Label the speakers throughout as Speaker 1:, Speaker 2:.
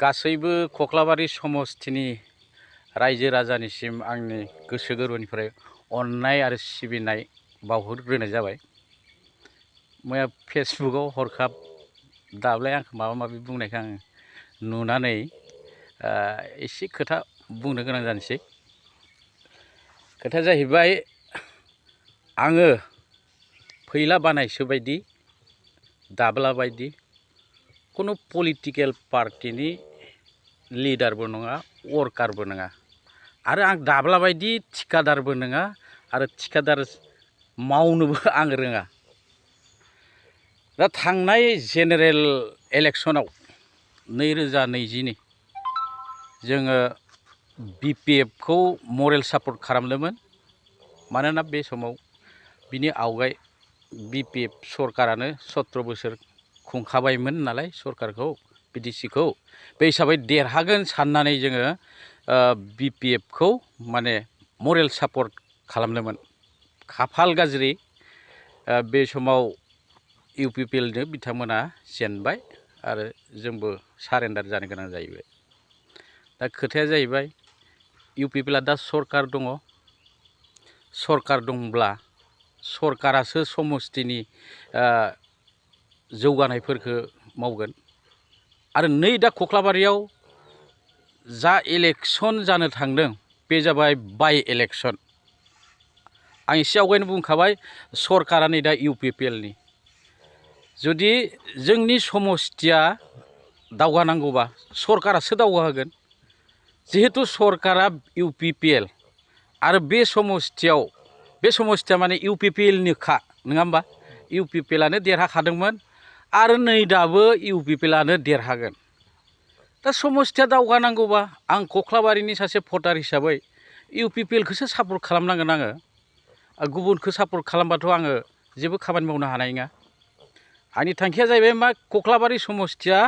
Speaker 1: गासैबो कक्लाबारि समस्थिनि रायजो राजानिसिम आंनि गोसो गोरबोनिफ्राय अननाय आरो सिबिनाय बावहरग्रोनाय जाबाय। मैया फेसबुकआव हरखाब दाबलाय आंखौ माबा माबि बुंनायखौ आं नुनानै एसे खोथा बुंनो गोनां जानोसै। खोथाया जाहैबाय, आङो फैला बानायसो बायदि दाब्ला बायदि कुनु पलिटिकेल पार्टीनि लिडारबो नङा, वर्कारबो नङा, आरो आं दाब्ला बायदि ठिकादारबो नङा, आरो ठिकादार मावनोबो आं रोङा। दा थांनाय जेनेरेल इलेक्शनाव 2020 जोङो BPF खौ मरेल सापर्ट खालामदोंमोन। मानोना बे समाव बिनि आवगाय BPF सरकारानो 17 बोसोर खुंखाबायमोन नालाय सरकारखौ, BDC-खौ। बे हिसाबै देरहागोन साननानै जोङो BPF-खौ माने मरेल सापर्ट खालामदोंमोन। खाफाल गाज्रि, बे समाव UPPL-नो बिथांमोना जेनबाय आरो जोंबो सारेन्डार जानो गोनां जाहैबाय। दा खोथाया जाहैबाय, UPPL-आ दा सरकार दङ। सरकार दंब्ला सरकारासो समस्थिनि जौगानायफोरखौ मावगोन। आरो नै दा कक्लाबारियाव जा इलेक्शन जानो थांदों बे जाबाय बाइ इलेक्शन। आं एसे आवगायनो बुंखाबाय, सरकारा नै दा UPPL-नि। जुदि जोंनि समस्थिया दावगानांगौबा सरकारासो दावगाहोगोन। जिहेतु सरकारा UPPL आरो बे समस्थिया माने UPPL-निखा, नङा होमबा? UPPL-आनो देरहाखादोंमोन आरो नै दाबो UPPL-आनो देरहागोन। दा समस्थिया दावगानांगौबा आं कक्लाबारिनि सासे भटार हिसाबै UPPL-खौसो सापर्ट खालामनांगोन आङो। गुबुनखौ सापर्ट खालामबाथ' आङो जेबो खामानि मावनो हानाय नङा। आंनि थांखिया जाहैबाय मा, कक्लाबारि समस्थिया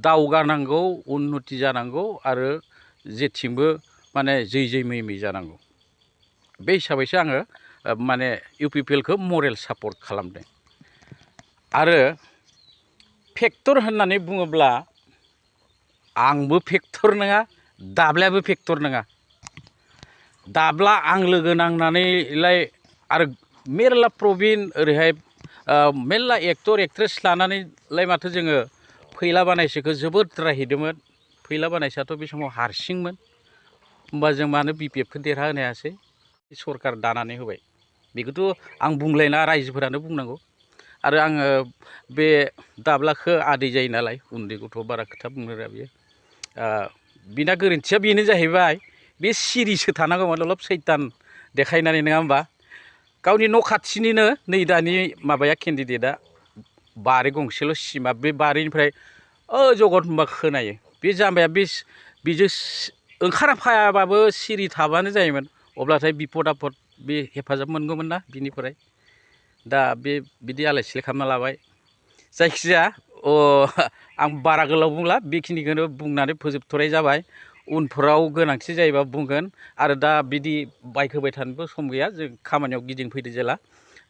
Speaker 1: दावगानांगौ, उन्नति जानांगौ आरो जेथिंबो माने जै मै जानांगौ। बे हिसाबैसो आङो माने UPPL-खौ मरेल सापर्ट खालामदों। आरो फेक्टर होननानै बुङोब्ला आंबो फेक्टर नङा, दाब्लायाबो फेक्टर नङा। दाब्ला आं लोगो नांनानैलाय आरो मेरला प्रबिन ओरैहाय मेरला एक्टर एक्ट्रेस लानानैलाय माथो जोङो फैला बानायसोखौ जोबोद रायहैदोंमोन। फैला बानायसोआथ' बे समाव हारसिंमोन। होमबा जों मानो BPF-खौ देरहाहोनो हायासै? सरकार दानानै होबाय। बेखौथ' आं बुंलायना, रायजोफोरानो बुंनांगौ। आरो आङो बे दाब्लाखौ आदै जायो नालाय, उन्दै गथ' बारा खोथा बुंनो रोङा बियो। बिना गोरोन्थिया बेनो जाहैबाय, बे सिरिसो थानांगौमोन, अलप सैतान देखायनानै, नङा होमबा? गावनि न' खाथिनिनो नै दानि माबाया केन्डिडेटआ बारि गंसेल' सिमा, बे बारिनिफ्राय जगत होनबा खोनायो। बे जाम्बाया बेजों ओंखारफायाबाबो सिरि थाबानो जायोमोन। अब्लाथाय बिपद आफद बे हेफाजाब मोनगौमोन ना बिनिफ्राय। दा बिदि आलाय सिलाय खालामना लाबाय। जायखिजाया आं बारा गोलाव बुंला, बेखिनिखौनो बुंनानै फोजोबथ'नाय जाबाय। उनफोराव गोनांथि जायोबा बुंगोन। आरो दा बिदि बाइक होबाय थानोबो सम गैया, जों खामानियाव गिदिंफैदो जेला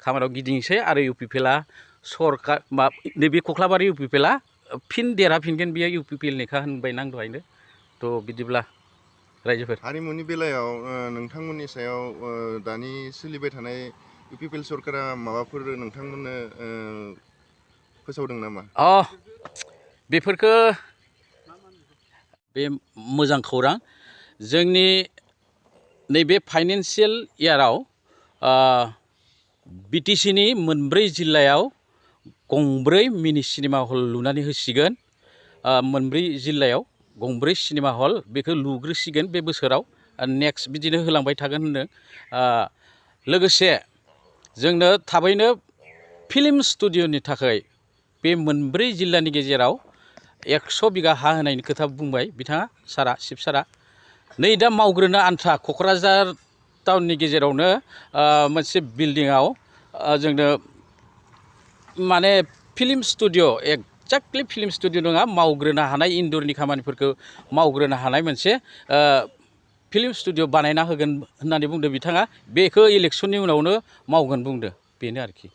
Speaker 1: खामानियाव गिदिंसै। आरो UPPL-आ सरकार नैबे कक्लाबारि UPPL-आ फिन देरहाफिनगोन, बियो UPPL-निखा होनबाय आं दहायनो। थ' बिदिब्ला रायजोफोर,
Speaker 2: हारिमुनि बेलायाव नोंथांमोननि सायाव दानि सोलिबाय थानाय UPPL सरकारा माबाफोर नोंथांमोननो फोसावदों नामा?
Speaker 1: बेफोरखौ बे मोजां खौरां। जोंनि नैबे फाइनेन्सियेल इयाराव BTC-नि मोनब्रै जिल्लायाव गंब्रै मिनि सिनेमा हल लुनानै होसिगोन। मोनब्रै जिल्लायाव गंब्रै सिनेमा हल बेखौ लुग्रोसिगोन बे बोसोराव। नेक्स्ट बिदिनो होलांबाय थागोन होनदों। लोगोसे जोंनो थाबैनो फिल्म स्टुडिअ'नि थाखाय बे मोनब्रै जिल्लानि गेजेराव 100 बिगा हा होनायनि खोथा बुंबाय बिथाङा, चिफ सारा। नै दा मावग्रोनो आन्था क'क्राझार टाउननि गेजेरावनो मोनसे बिल्डिंआव जोंनो माने film studio', exactly film studio' नङा, मावग्रोनो हानाय इनडरनि खामानिफोरखौ मावग्रोनो हानाय मोनसे फिल्म स्टुडिअ' बानायना होगोन होननानै बुंदों बिथाङा। बेखौ इलेक्शननि उनावनो मावगोन बुंदों, बेनो आरोखि।